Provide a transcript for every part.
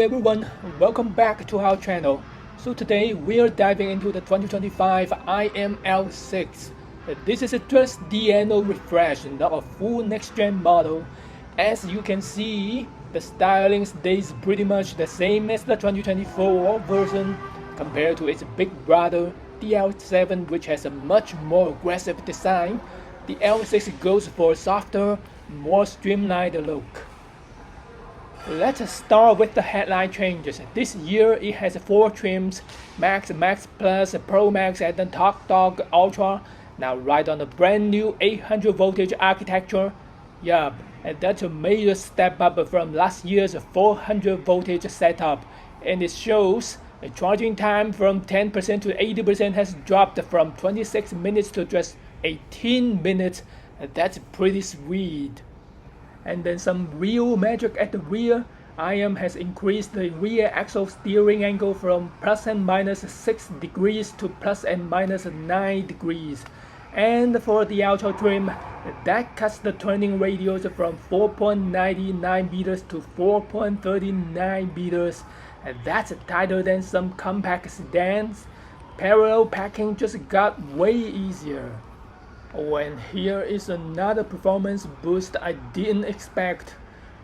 everyone, welcome back to our channel. So today we are diving into the 2025 IM5. This is just the annual refresh, not a full next-gen model. As you can see, the styling stays pretty much the same as the 2024 version compared to its big brother, the L7, which has a much more aggressive design. The L6 goes for a softer, more streamlined look. Let's start with the headline changes. This year it has 4 trims: Max, Max Plus, Pro Max, and then Top Dog Ultra. Now ride on the brand new 800 voltage architecture. Yup, and that's a major step up from last year's 400 voltage setup. And it shows the charging time from 10% to 80% has dropped from 26 minutes to just 18 minutes. And that's pretty sweet. And then some real magic at the rear. IM has increased the rear axle steering angle from plus and minus 6 degrees to plus and minus 9 degrees. And for the Ultra trim, that cuts the turning radius from 4.99 meters to 4.39 meters. And that's tighter than some compact sedans. Parallel parking just got way easier. Oh, and here is another performance boost I didn't expect.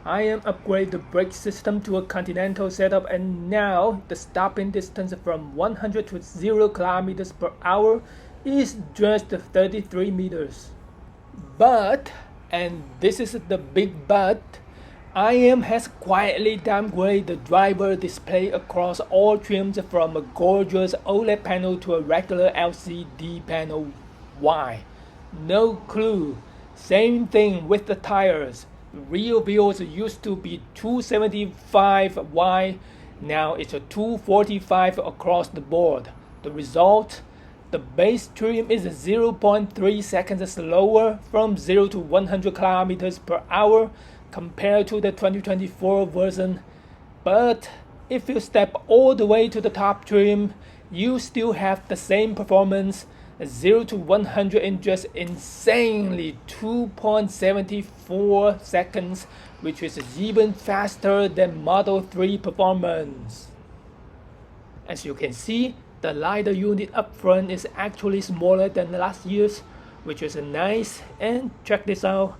IM upgraded the brake system to a Continental setup, and now the stopping distance from 100 to 0 kilometers per hour is just 33 meters. But, and this is the big but, IM has quietly downgraded the driver display across all trims from a gorgeous OLED panel to a regular LCD panel. Why? No clue. Same thing with the tires. Real wheels used to be 275 wide, now it's a 245 across the board. The result? The base trim is 0.3 seconds slower from 0 to 100 kilometers per hour compared to the 2024 version. But if you step all the way to the top trim, you still have the same performance. 0 to 100 in just insanely 2.74 seconds, which is even faster than Model 3 performance. As you can see, the LiDAR unit up front is actually smaller than last year's, which is nice. And check this out.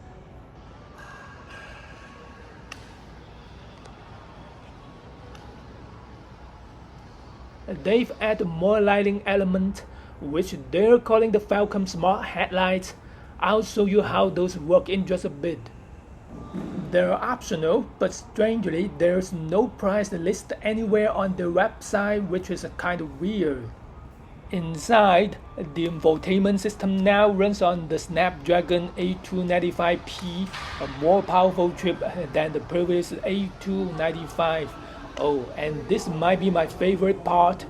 They've added more lighting elements, which they're calling the Falcon Smart Headlights. I'll show you how those work in just a bit. They're optional, but strangely there's no price list anywhere on their website, which is kind of weird. Inside, the infotainment system now runs on the Snapdragon 8295P, a more powerful chip than the previous 8295. Oh, and this might be my favorite part.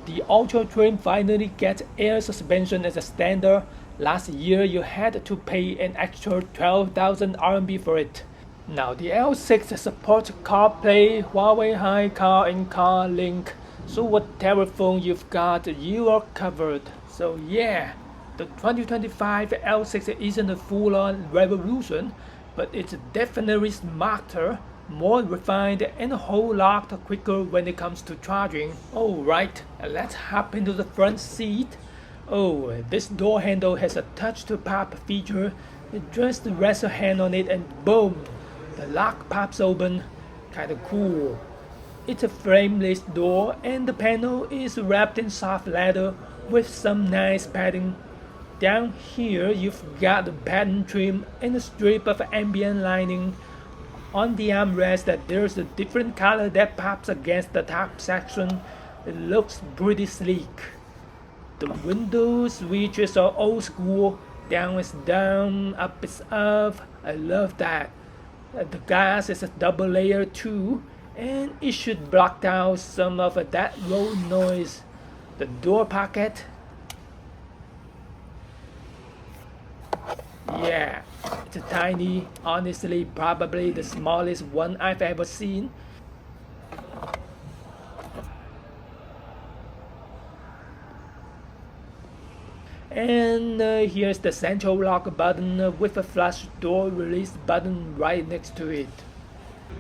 The Ultra trim finally gets air suspension as a standard. Last year you had to pay an extra 12,000 RMB for it. Now the L6 supports CarPlay, Huawei Hi Car and Car Link. So whatever phone you've got, you are covered. So yeah, the 2025 L6 isn't a full-on revolution, but it's definitely smarter, more refined, and a whole lot quicker when it comes to charging. Alright, let's hop into the front seat. Oh, this door handle has a touch-to-pop feature. Just rest your hand on it and boom, the lock pops open. Kinda cool. It's a frameless door and the panel is wrapped in soft leather with some nice padding. Down here you've got the pattern trim and a strip of ambient lining. On the armrest, there's a different color that pops against the top section. It looks pretty sleek. The window switches are old school. Down is down, up is up. I love that. The glass is a double layer too, and it should block out some of that road noise. The door pocket. Yeah, it's tiny, honestly probably the smallest one I've ever seen. And here's the central lock button with a flush door release button right next to it.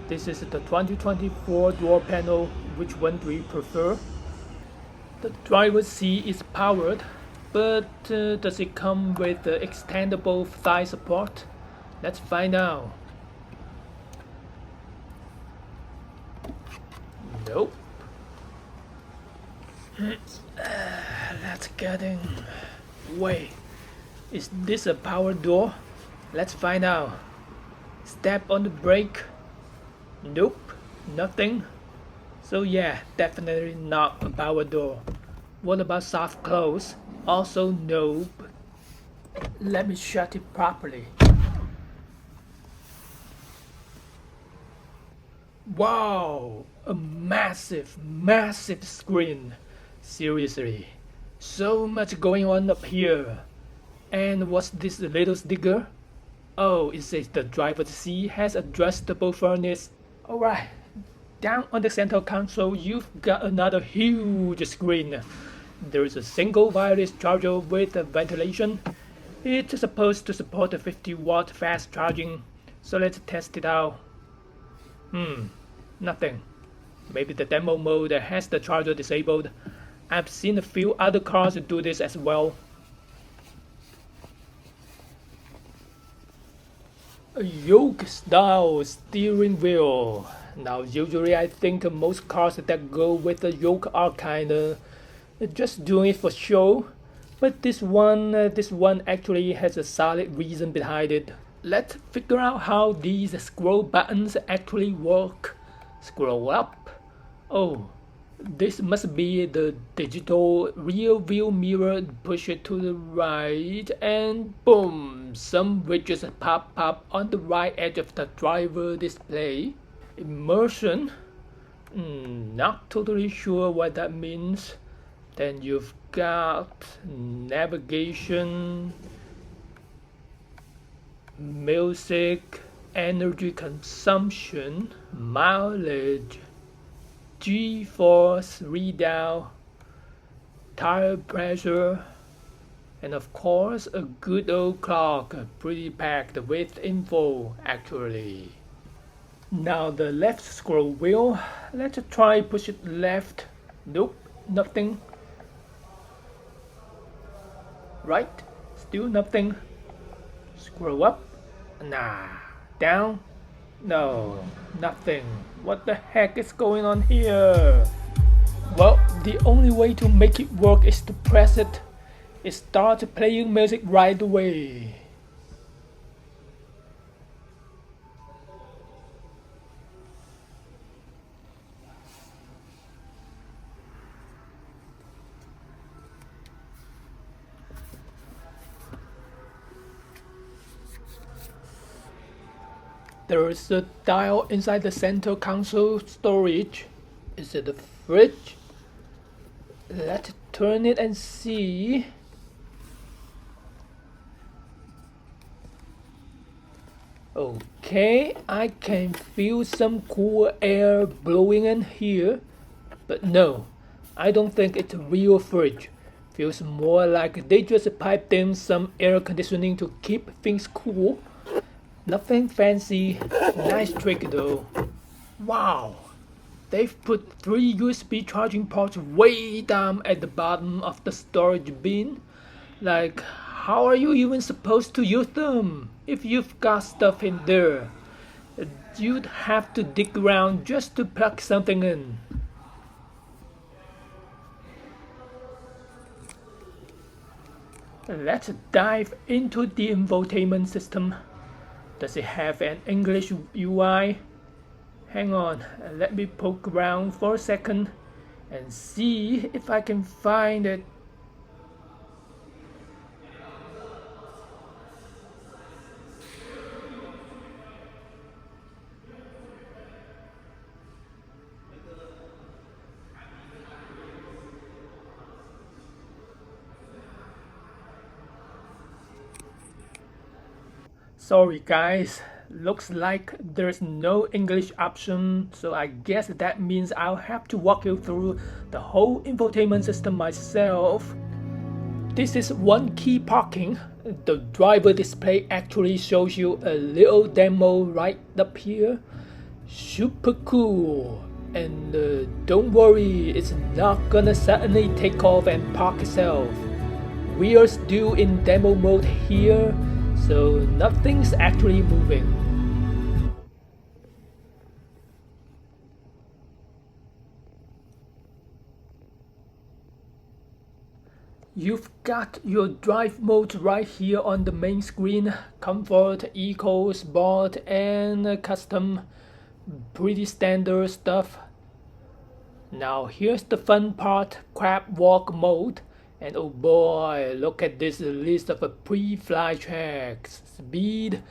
This is the 2024 door panel. Which one do you prefer? The driver's seat is powered, but does it come with extendable thigh support? Let's find out. Nope. Let's get in. Wait, is this a power door? Let's find out. Step on the brake. Nope, nothing. So yeah, definitely not a power door. What about soft close? Also nope. Let me shut it properly. Wow, a massive screen. Seriously, so much going on up here. And what's this little sticker? Oh, it says the driver's seat has adjustable furnace. Alright, down on the center console you've got another huge screen. There's a single wireless charger with ventilation. It's supposed to support a 50-watt fast charging, so let's test it out. Nothing. Maybe the demo mode has the charger disabled. I've seen a few other cars do this as well. A yoke-style steering wheel. Now usually I think most cars that go with a yoke are kinda just doing it for show. But this one actually has a solid reason behind it. Let's figure out how these scroll buttons actually work. Scroll up. Oh, this must be the digital rear view mirror. Push it to the right and boom, some widgets pop up on the right edge of the driver display. Immersion. Not totally sure what that means. Then you've got navigation, music, energy consumption, mileage, G-force readout, tire pressure, and of course a good old clock, pretty packed with info actually. Now the left scroll wheel, let's try push it left. Nope, nothing. Right, still nothing. Scroll up, nah. Down, no, nothing. What the heck is going on here? Well, the only way to make it work is to press it. It starts playing music right away. There is a dial inside the center console storage. Is it a fridge? Let's turn it and see. Okay, I can feel some cool air blowing in here. But no, I don't think it's a real fridge. Feels more like they just piped in some air conditioning to keep things cool. Nothing fancy, nice trick though. Wow, they've put 3 USB charging ports way down at the bottom of the storage bin. Like, how are you even supposed to use them if you've got stuff in there? You'd have to dig around just to plug something in. Let's dive into the infotainment system. Does it have an English UI? Hang on, let me poke around for a second and see if I can find it. Sorry guys, looks like there's no English option, so I guess that means I'll have to walk you through the whole infotainment system myself. This is one key parking. The driver display actually shows you a little demo right up here. Super cool. And don't worry, it's not gonna suddenly take off and park itself. We are still in demo mode here, so nothing's actually moving. You've got your drive modes right here on the main screen: Comfort, Eco, Sport, and Custom. Pretty standard stuff. Now here's the fun part: crab walk mode. And oh boy, look at this list of pre-flight checks. Speed,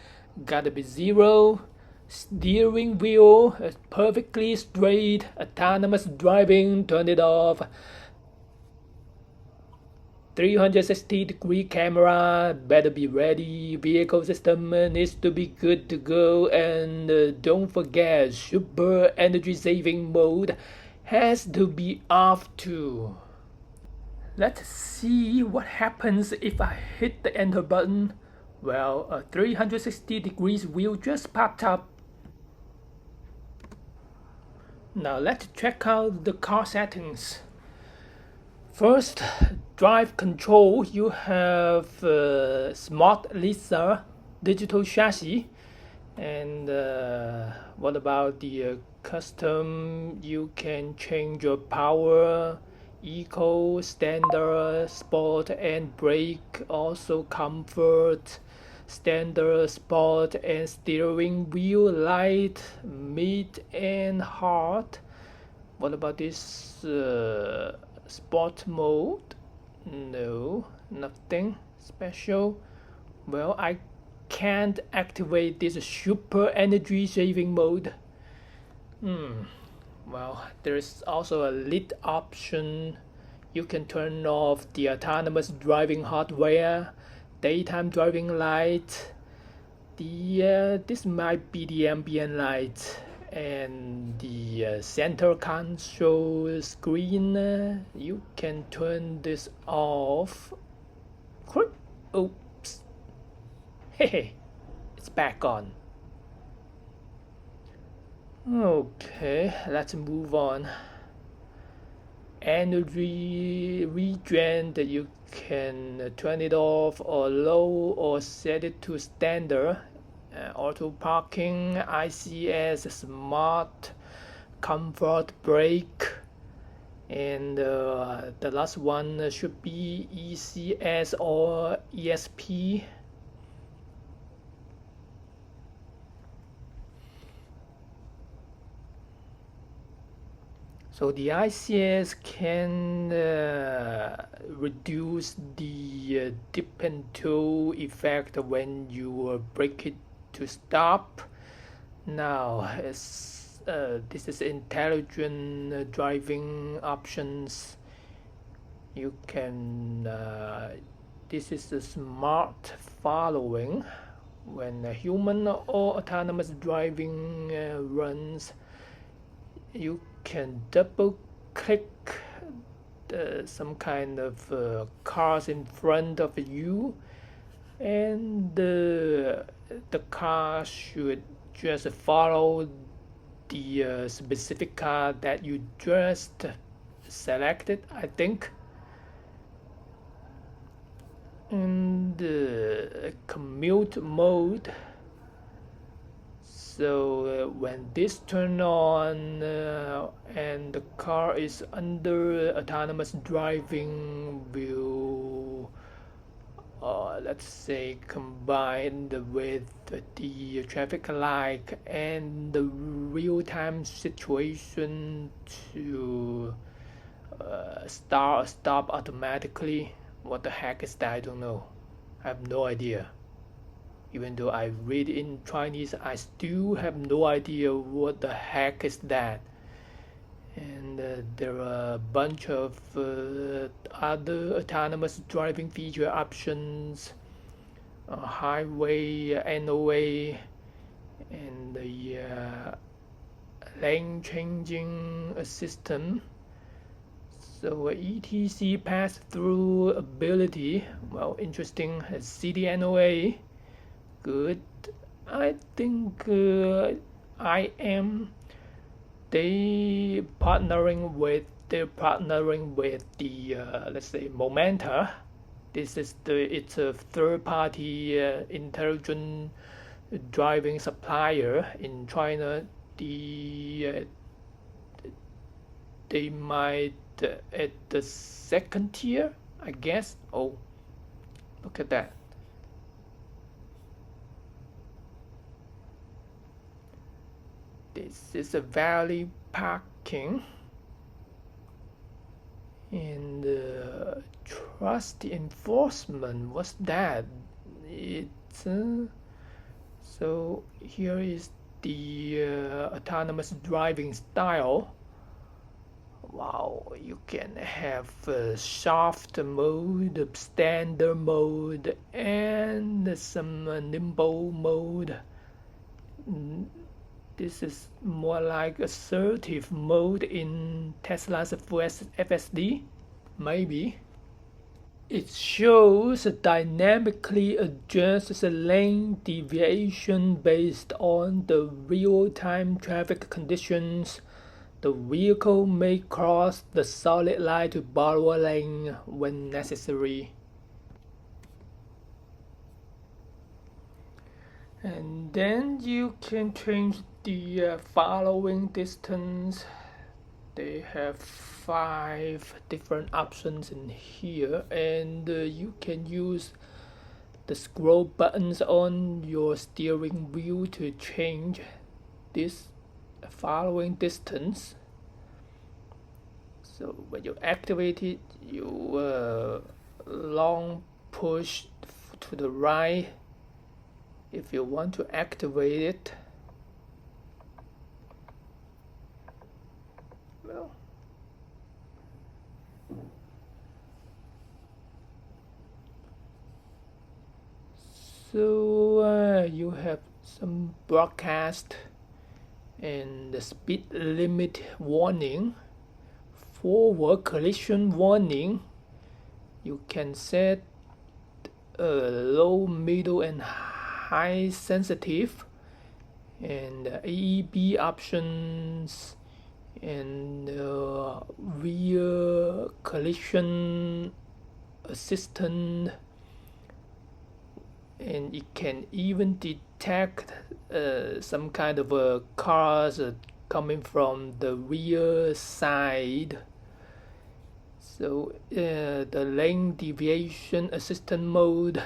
gotta be 0. Steering wheel, perfectly straight. Autonomous driving, turn it off. 360-degree camera, better be ready. Vehicle system needs to be good to go. And don't forget, super energy saving mode has to be off too. Let's see what happens if I hit the enter button. Well, a 360 degrees wheel just popped up. Now let's check out the car settings. First, drive control. You have smart LiDAR, digital chassis. And what about the custom? You can change your power, Eco, Standard, Sport, and Brake. Also comfort, Standard, Sport, and steering wheel, light, mid, and hard. What about this sport mode? No, nothing special. Well, I can't activate this super energy saving mode. Well, there's also a lit option. You can turn off the autonomous driving hardware, daytime driving light. This might be the ambient light, and the center console screen. You can turn this off. Oops. Hey, it's back on. Okay, let's move on. Energy regen, that you can turn it off or low or set it to standard. Auto parking, ICS, smart, comfort, brake, and the last one should be ECS or ESP. So the ICS can reduce the dip and toe effect when you brake it to stop. Now, this is intelligent driving options. You can. This is the smart following. When a human or autonomous driving runs, you can double click some kind of cars in front of you, and the car should just follow the specific car that you just selected, I think. And the commute mode. So when this turn on and the car is under autonomous driving, will let's say combined with the traffic light and the real-time situation to start or stop automatically. What the heck is that? I don't know. I have no idea. Even though I read in Chinese, I still have no idea what the heck is that. And there are a bunch of other autonomous driving feature options, highway NOA, and the lane changing system. So ETC pass-through ability, well, interesting. CDNOA, good. I think IM, they're partnering with the let's say Momenta. It's a third-party intelligent driving supplier in China. They might at the second tier, I guess. Oh, look at that. This is a valley parking, and trust enforcement. What's that? It's so here is the autonomous driving style. Wow, you can have soft mode, standard mode, and some nimble mode. This is more like assertive mode in Tesla's FSD, maybe. It shows dynamically adjusts the lane deviation based on the real-time traffic conditions. The vehicle may cross the solid line to borrow a lane when necessary. And then you can change the following distance. They have 5 different options in here, and you can use the scroll buttons on your steering wheel to change this following distance. So when you activate it, you long push to the right if you want to activate it. Well, so you have some broadcast and the speed limit warning, forward collision warning. You can set low, middle, and high sensitive, and AEB options, and rear collision assistant, and it can even detect some kind of cars coming from the rear side. So the lane deviation assistant mode,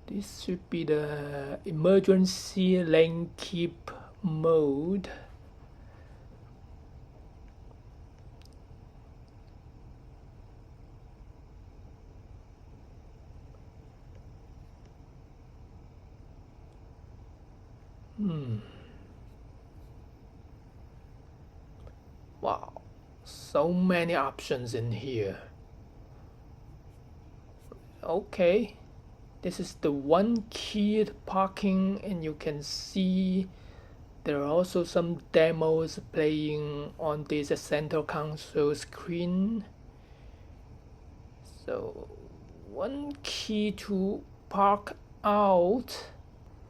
this should be the emergency lane keep mode. Wow, so many options in here. Okay, this is the one keyed parking, and you can see there are also some demos playing on this center console screen. So one key to park out.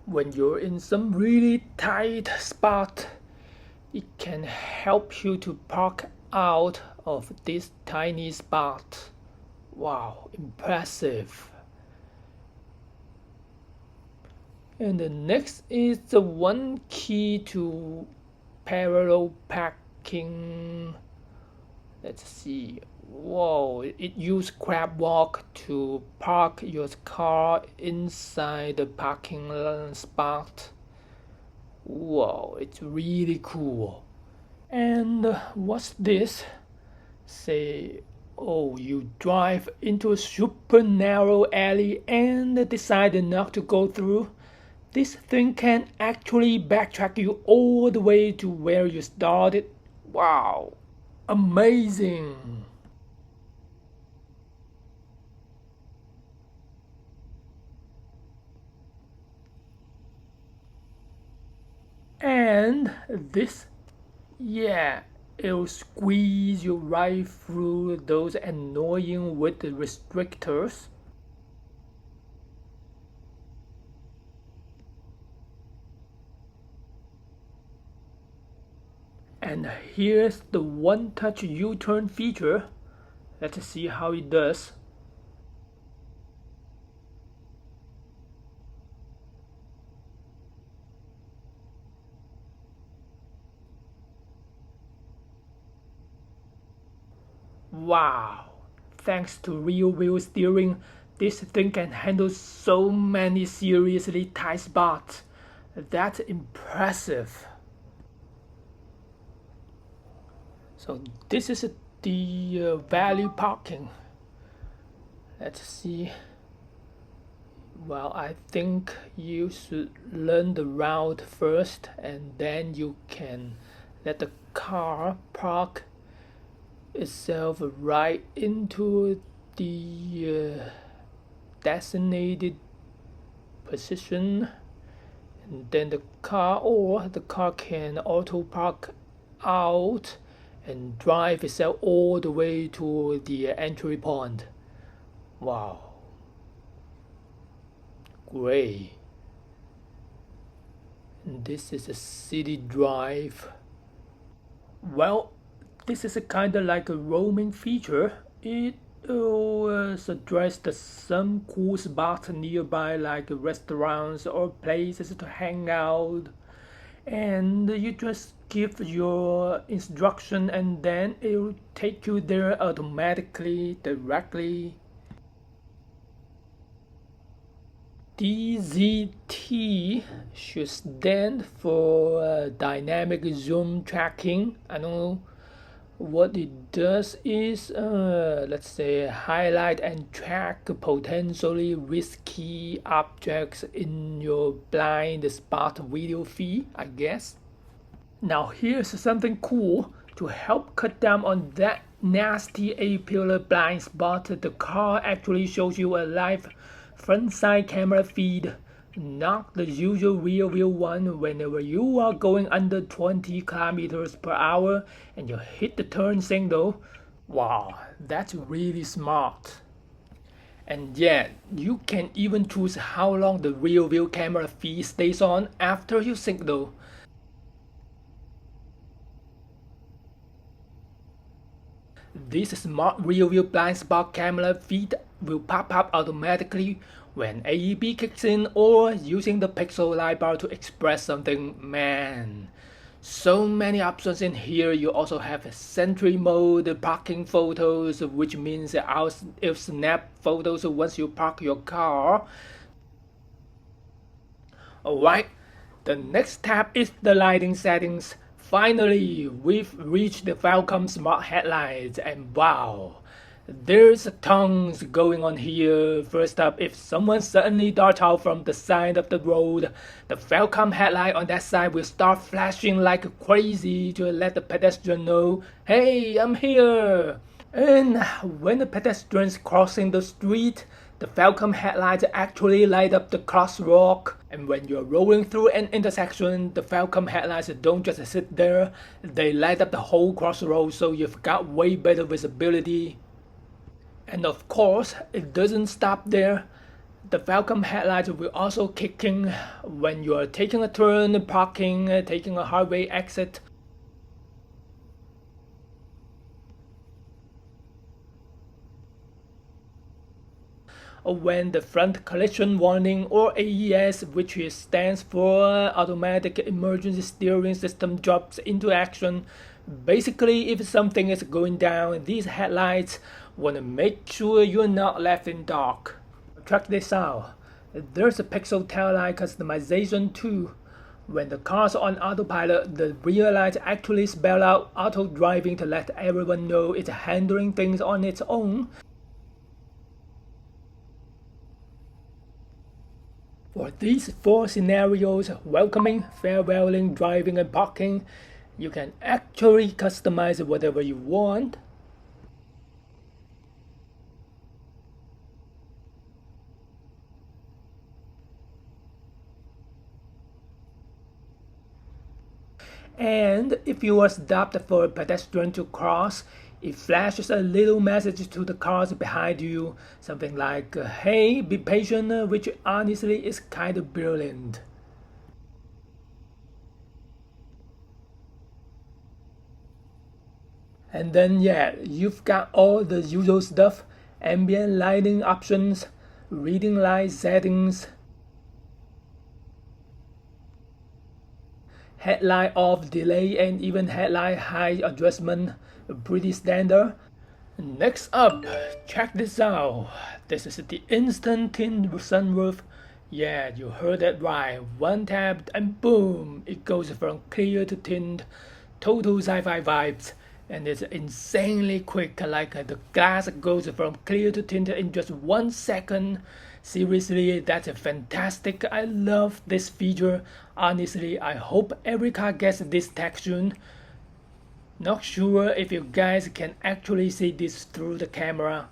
When you're in some really tight spot, it can help you to park out of this tiny spot. Wow, impressive. And the next is the one key to parallel parking. Let's see. Whoa, it uses crab walk to park your car inside the parking spot. Whoa, it's really cool. And what's this? Say, oh, you drive into a super narrow alley and decide not to go through. This thing can actually backtrack you all the way to where you started. Wow, amazing. And this, yeah, it'll squeeze you right through those annoying width restrictors. And here's the one-touch U-turn feature. Let's see how it does. Wow, thanks to rear wheel steering, this thing can handle so many seriously tight spots. That's impressive. So this is the value parking. Let's see. Well, I think you should learn the route first, and then you can let the car park itself right into the designated position, and then the car can auto park out and drive itself all the way to the entry point. Wow, great. And this is a city drive. Well, this is a kind of like a roaming feature. It suggests some cool spots nearby, like restaurants or places to hang out, and you just give your instruction and then it will take you there automatically, directly. DZT should stand for dynamic zoom tracking. I don't know. What it does is, let's say, highlight and track potentially risky objects in your blind spot video feed, I guess. Now here's something cool. To help cut down on that nasty A-pillar blind spot, the car actually shows you a live front side camera feed, not the usual rear view one. Whenever you are going under 20 kilometers per hour and you hit the turn signal. Wow, that's really smart. And yeah, you can even choose how long the rear view camera feed stays on after you signal. This smart rear view blind spot camera feed will pop up automatically when AEB kicks in or using the pixel LiDAR to express something. Man, so many options in here. You also have sentry mode, parking photos, which means if snap photos once you park your car. Alright, the next tab is the lighting settings. Finally, we've reached the Falcon smart headlights, and wow, there's tons going on here. First up, if someone suddenly darts out from the side of the road, the Falcon headlight on that side will start flashing like crazy to let the pedestrian know, hey, I'm here. And when the pedestrian's crossing the street, the Falcon headlights actually light up the crosswalk. And when you're rolling through an intersection, the Falcon headlights don't just sit there, they light up the whole crossroad, so you've got way better visibility. And of course, it doesn't stop there. The Falcon headlights will also kick in when you're taking a turn, parking, taking a highway exit. When the front collision warning, or AES, which stands for automatic emergency steering system, drops into action. Basically, if something is going down, these headlights want to make sure you're not left in dark. Check this out. There's a pixel taillight customization too. When the car's on autopilot, the rear lights actually spell out auto driving to let everyone know it's handling things on its own. For these 4 scenarios, welcoming, farewelling, driving, and parking, you can actually customize whatever you want. And if you are stopped for a pedestrian to cross, it flashes a little message to the cars behind you, something like, hey, be patient, which honestly is kind of brilliant. And then yeah, you've got all the usual stuff, ambient lighting options, reading light settings, headlight off delay, and even headlight height adjustment, pretty standard. Next up, check this out. This is the instant tint sunroof. Yeah, you heard that right. One tap and boom, it goes from clear to tint. Total sci-fi vibes. And it's insanely quick, like the glass goes from clear to tint in just 1 second. Seriously, that's fantastic. I love this feature. Honestly, I hope every car gets this tech soon. Not sure if you guys can actually see this through the camera.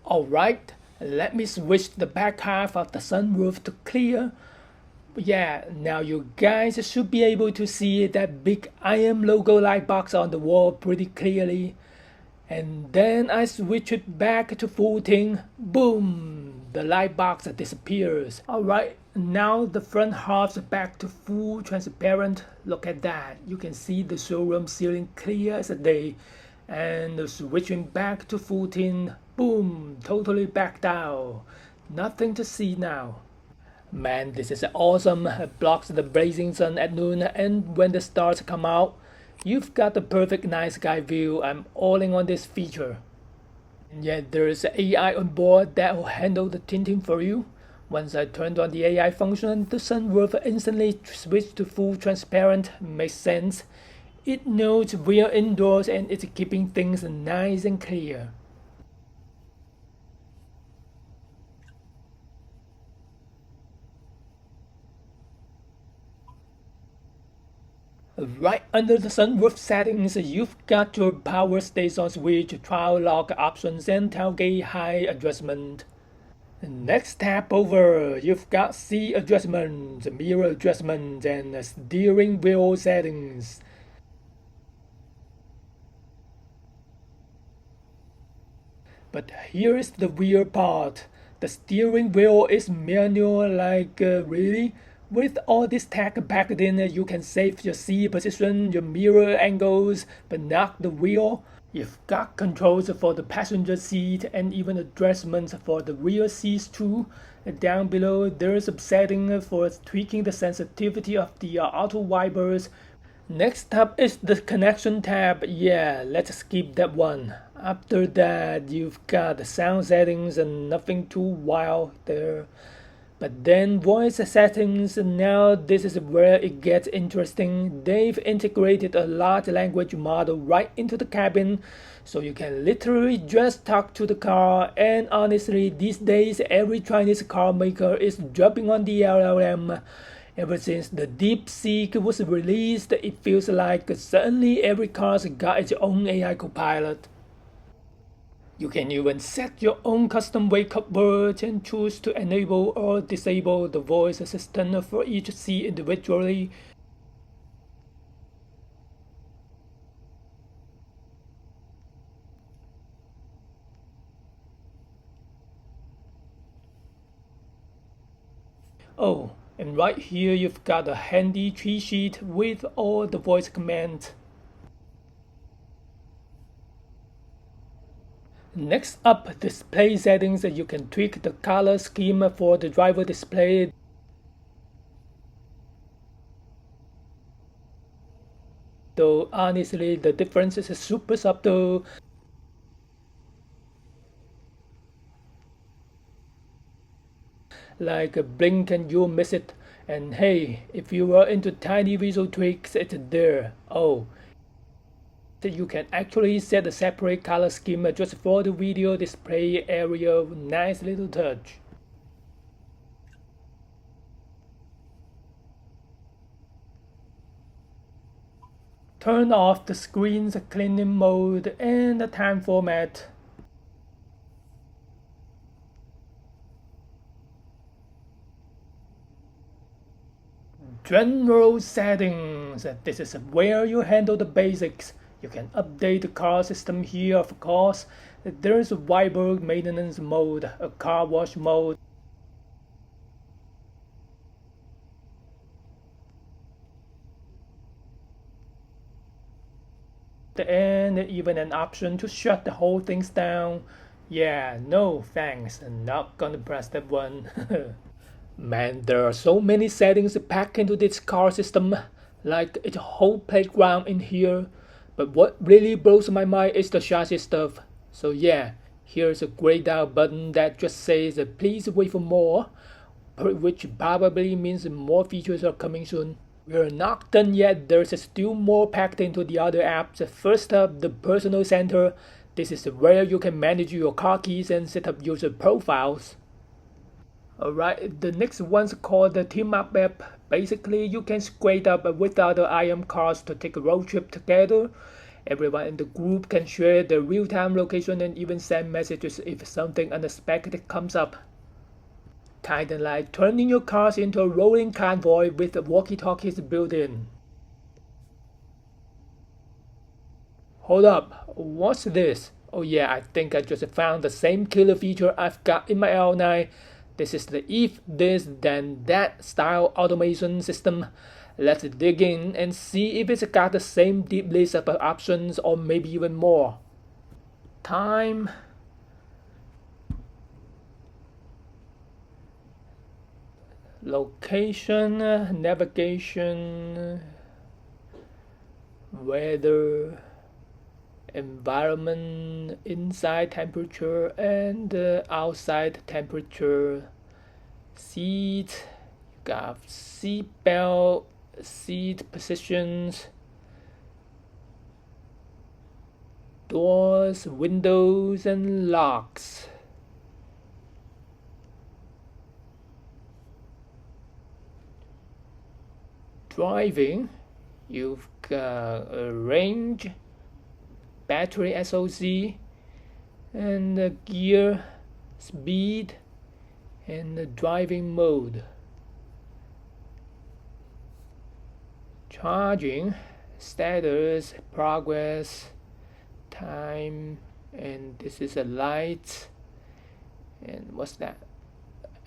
Alright, let me switch the back half of the sunroof to clear. Yeah, now you guys should be able to see that big IM logo light box on the wall pretty clearly. And then I switch it back to full tint. Boom! The light box disappears. Alright, now the front half's back to full transparent. Look at that. You can see the showroom ceiling clear as a day. And switching back to full tint. Boom! Totally back down. Nothing to see now. Man, this is awesome. It blocks the blazing sun at noon, and when the stars come out, you've got the perfect night sky view. I'm all in on this feature. And yet there's AI on board that will handle the tinting for you. Once I turned on the AI function, the sunroof instantly switched to full transparent. Makes sense. It knows we're indoors and it's keeping things nice and clear. Right under the sunroof settings, you've got your power station switch, trial lock options, and tailgate height adjustment. Next tab over, you've got seat adjustments, mirror adjustments, and steering wheel settings. But here's the weird part. The steering wheel is manual, like really? With all this tech packed in, you can save your seat position, your mirror angles, but not the wheel. You've got controls for the passenger seat and even adjustments for the rear seats too. Down below, there's a setting for tweaking the sensitivity of the auto wipers. Next up is the connection tab. Yeah, let's skip that one. After that, you've got the sound settings and nothing too wild there. But then voice settings, now this is where it gets interesting. They've integrated a large language model right into the cabin, so you can literally just talk to the car. And honestly, these days every Chinese car maker is jumping on the LLM. Ever since the DeepSeek was released, it feels like suddenly every car's got its own AI copilot. You can even set your own custom wake-up words and choose to enable or disable the voice assistant for each seat individually. Oh, and right here you've got a handy cheat sheet with all the voice commands. Next up, display settings. You can tweak the color scheme for the driver display. Though honestly, the difference is super subtle. Like blink and you'll miss it. And hey, if you are into tiny visual tweaks, it's there. Oh, you can actually set a separate color scheme just for the video display area. Nice little touch. Turn off the screen's cleaning mode and the time format. General settings. This is where you handle the basics. You can update the car system here, of course. There's a wiper maintenance mode, a car wash mode, and even an option to shut the whole things down. Yeah, no thanks, I'm not gonna press that one. Man, there are so many settings packed into this car system, like it's a whole playground in here. But what really blows my mind is the chassis stuff. So yeah, here's a grayed out button that just says please wait for more, which probably means more features are coming soon. We're not done yet, there's still more packed into the other apps. First up, the personal center. This is where you can manage your car keys and set up user profiles. Alright, the next one's called the Team Up app. Basically, you can square up with other IM cars to take a road trip together. Everyone in the group can share their real-time location and even send messages if something unexpected comes up. Kinda like turning your cars into a rolling convoy with walkie-talkies built in. Hold up, what's this? Oh yeah, I think I just found the same killer feature I've got in my L9. This is the if this then that style automation system. Let's dig in and see if it's got the same deep list of options or maybe even more. Time, location, navigation, weather, environment, inside temperature and outside temperature, seat, you got seat belt, seat positions, doors, windows and locks. Driving, you've got a range, battery SOC, and the gear, speed, and the driving mode. Charging, status, progress, time, and this is a light, and what's that?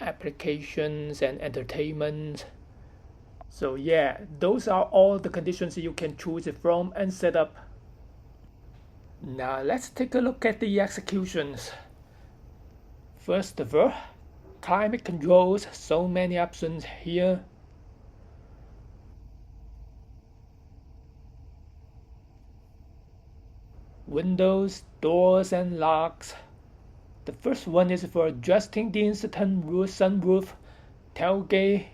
Applications and entertainment. So yeah, those are all the conditions you can choose from and set up. Now let's take a look at the executions. First of all, climate controls, so many options here. Windows, doors and locks. The first one is for adjusting the sunroof, tailgate,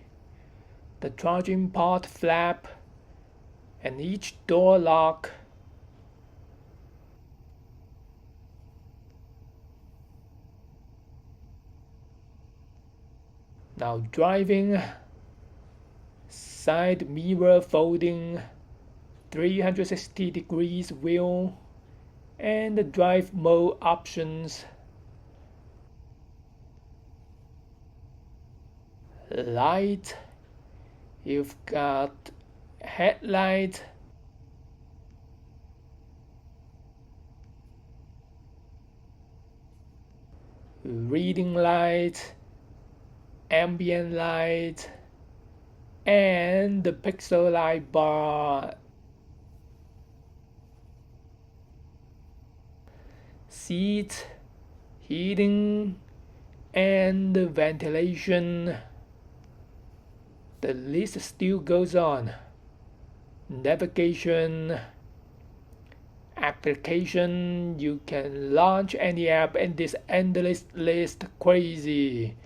the charging port flap, and each door lock. Now driving, side mirror folding, 360 degrees wheel, and the drive mode options. Light, you've got headlight, reading light, ambient light, and the pixel light bar. Seat, heating, and the ventilation. The list still goes on. Navigation, application, you can launch any app in this endless list. Crazy.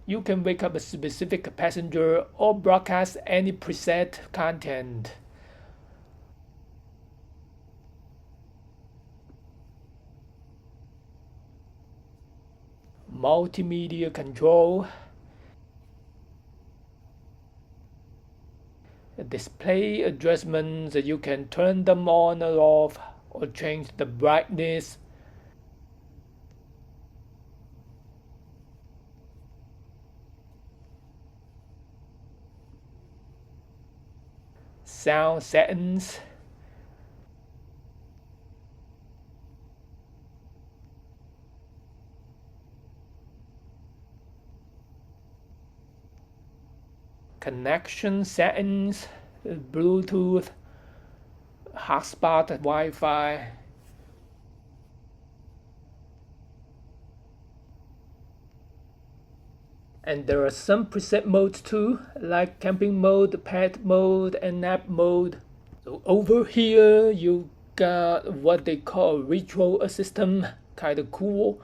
You can wake up a specific passenger or broadcast any preset content. Multimedia control, display adjustments, you can turn them on or off or change the brightness. sound settings. Connection settings, Bluetooth, hotspot, Wi-Fi. And there are some preset modes too, like camping mode, pet mode, and nap mode. So over here you got what they call retro assistant, kinda cool.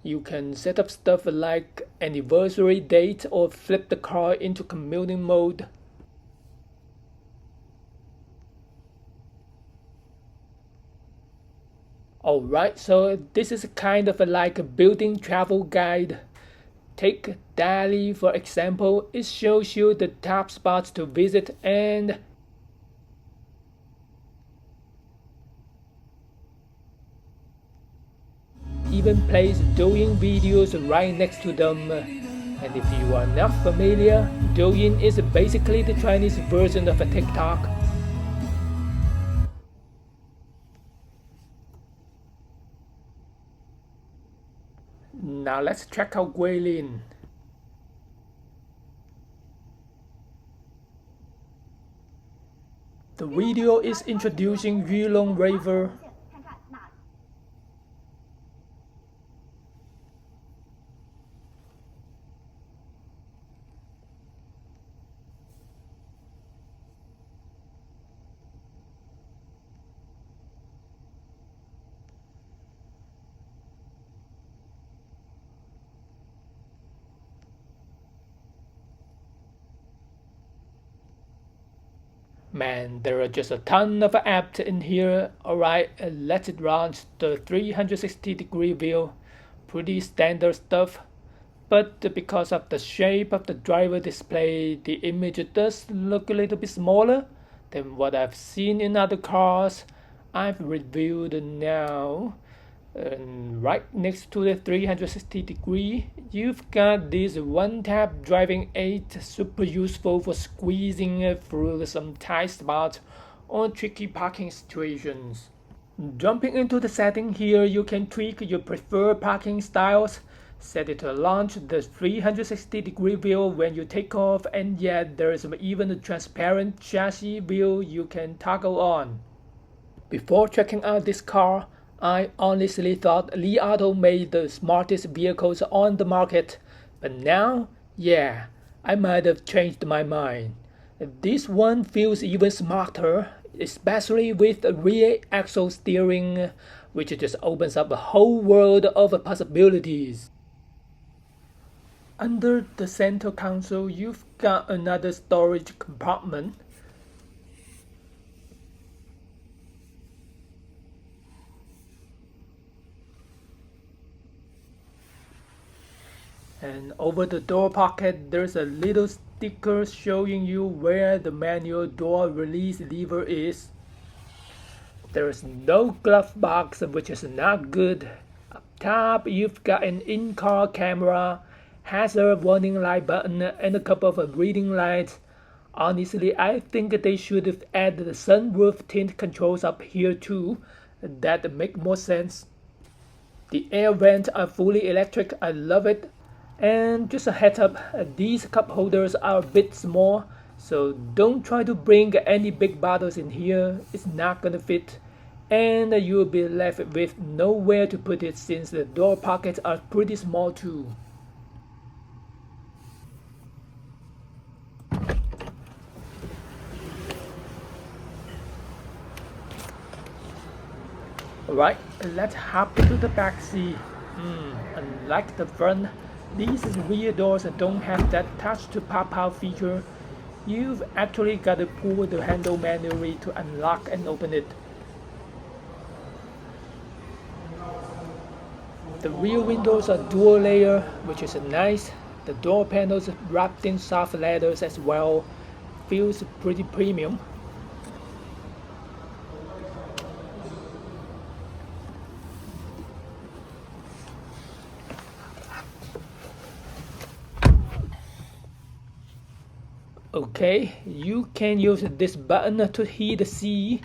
You can set up stuff like anniversary date or flip the car into commuting mode. Alright, so this is kind of like a built-in travel guide. Take Delhi for example, it shows you the top spots to visit and even plays Douyin videos right next to them. And if you are not familiar, Douyin is basically the Chinese version of a TikTok. Now let's check out Guilin. The video is introducing Yulong River. Man, there are just a ton of apps in here. Alright, let's launch the 360-degree view. Pretty standard stuff. But because of the shape of the driver display, the image does look a little bit smaller than what I've seen in other cars I've reviewed now. And right next to the 360 degree, you've got this one-tap driving aid, super useful for squeezing through some tight spots or tricky parking situations. Jumping into the setting here, you can tweak your preferred parking styles, set it to launch the 360 degree view when you take off, and yet there is even a transparent chassis view you can toggle on. Before checking out this car, I honestly thought Li Auto made the smartest vehicles on the market, but now, yeah, I might have changed my mind. This one feels even smarter, especially with the rear axle steering, which just opens up a whole world of possibilities. Under the center console, you've got another storage compartment. And over the door pocket, there's a little sticker showing you where the manual door release lever is. There's no glove box, which is not good. Up top, you've got an in-car camera, hazard warning light button, and a couple of reading lights. Honestly, I think they should have added the sunroof tint controls up here too. That make more sense. The air vents are fully electric, I love it. And just a heads up, these cup holders are a bit small, so don't try to bring any big bottles in here, it's not gonna fit. And you'll be left with nowhere to put it since the door pockets are pretty small too. Alright, let's hop into the back seat. Unlike the front, these rear doors don't have that touch to pop out feature. You've actually got to pull the handle manually to unlock and open it. The rear windows are dual layer, which is nice. The door panels wrapped in soft leathers as well. Feels pretty premium. Okay, you can use this button to heat the seat,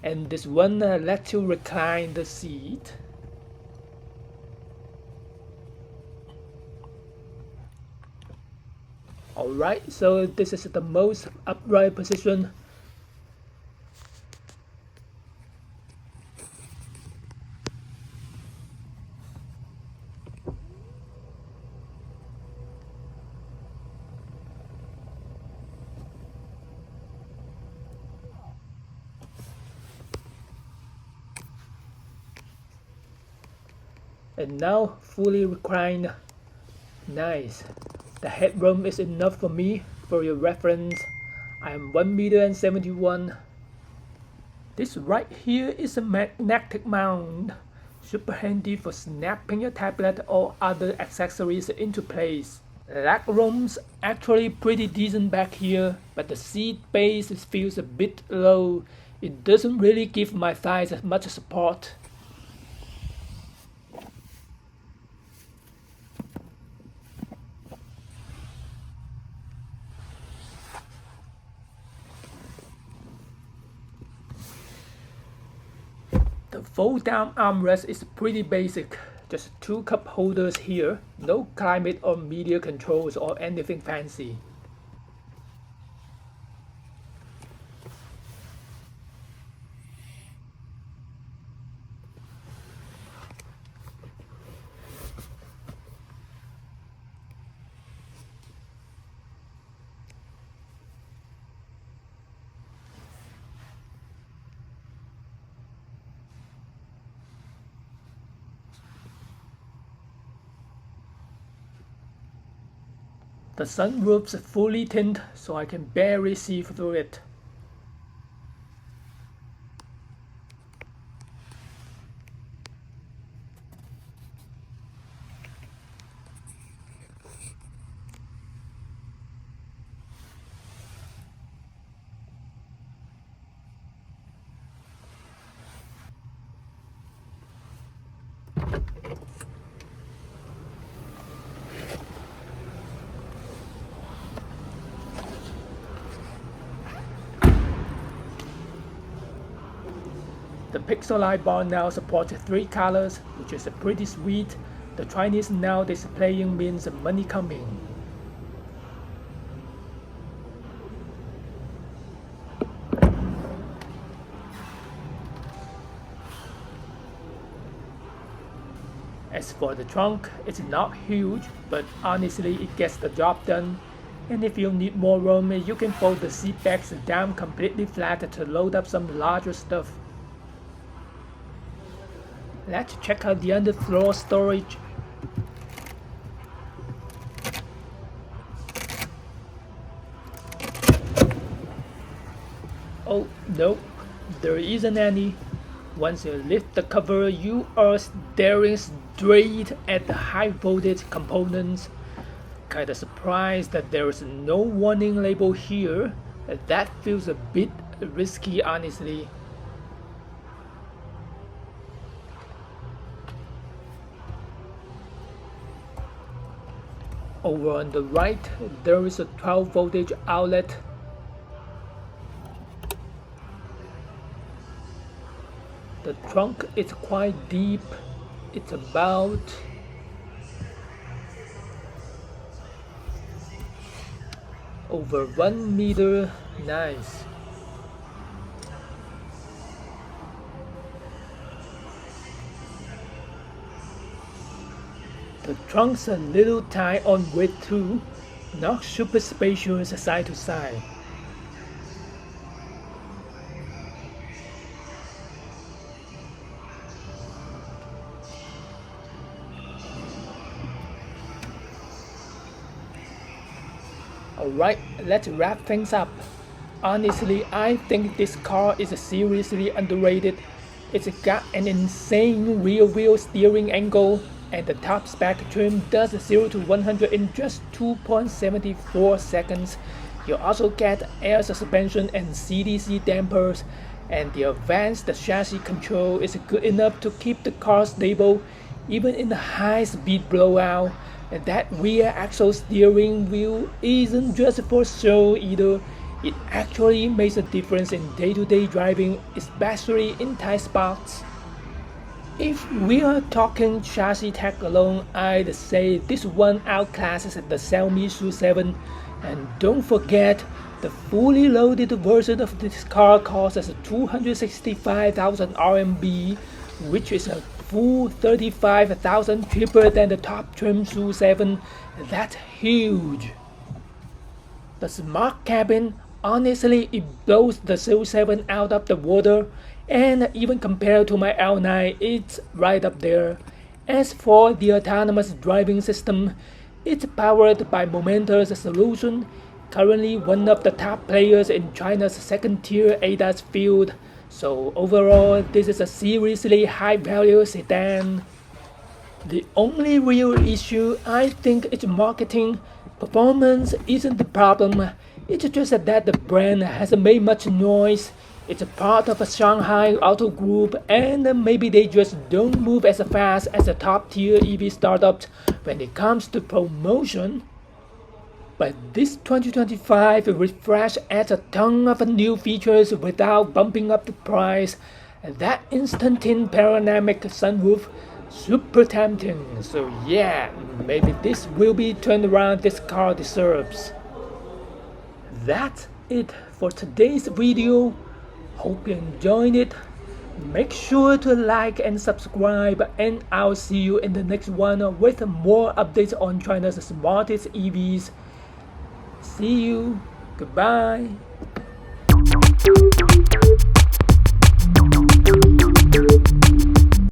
and this one lets you recline the seat. Alright, so this is the most upright position. And now fully reclined. Nice. The headroom is enough for me. For your reference, I am 1 meter and 71. This right here is a magnetic mount. Super handy for snapping your tablet or other accessories into place. Leg room's actually pretty decent back here, but the seat base feels a bit low. It doesn't really give my thighs much support. The fold-down armrest is pretty basic, just 2 cup holders here, no climate or media controls or anything fancy. The sunroof's fully tinted, so I can barely see through it. The Pixel light bar now supports 3 colors, which is pretty sweet. The Chinese now displaying means money coming. As for the trunk, it's not huge, but honestly it gets the job done. And if you need more room, you can fold the seat backs down completely flat to load up some larger stuff. Let's check out the underfloor storage. Oh no, there isn't any. Once you lift the cover, you are staring straight at the high voltage components. Kinda surprised that there is no warning label here. That feels a bit risky, honestly. Over on the right, there is a 12 voltage outlet. The trunk is quite deep. It's about over 1 meter. Nice. The trunk's a little tight on width too, not super spacious side to side. Alright, let's wrap things up. Honestly, I think this car is seriously underrated. It's got an insane rear wheel steering angle, and the top spec trim does 0 to 100 in just 2.74 seconds. You also get air suspension and CDC dampers, and the advanced chassis control is good enough to keep the car stable even in a high-speed blowout. And that rear axle steering wheel isn't just for show either. It actually makes a difference in day-to-day driving, especially in tight spots. If we are talking chassis tech alone, I'd say this one outclasses the Xiaomi SU7. And don't forget, the fully loaded version of this car costs 265,000 RMB, which is a full 35,000 cheaper than the top trim SU7. That's huge. The smart cabin, honestly, it blows the SU7 out of the water, and even compared to my L9, it's right up there. As for the autonomous driving system, it's powered by Momenta's solution, currently one of the top players in China's second-tier ADAS field. So overall, this is a seriously high-value sedan. The only real issue, I think, is marketing. Performance isn't the problem. It's just that the brand hasn't made much noise. It's a part of a Shanghai auto group, and maybe they just don't move as fast as the top-tier EV startups when it comes to promotion. But this 2025 refresh adds a ton of new features without bumping up the price, and that instant tint panoramic sunroof, super tempting. So yeah, maybe this will be turnaround this car deserves. That's it for today's video. Hope you enjoyed it. Make sure to like and subscribe, and I'll see you in the next one with more updates on China's smartest EVs. See you. Goodbye.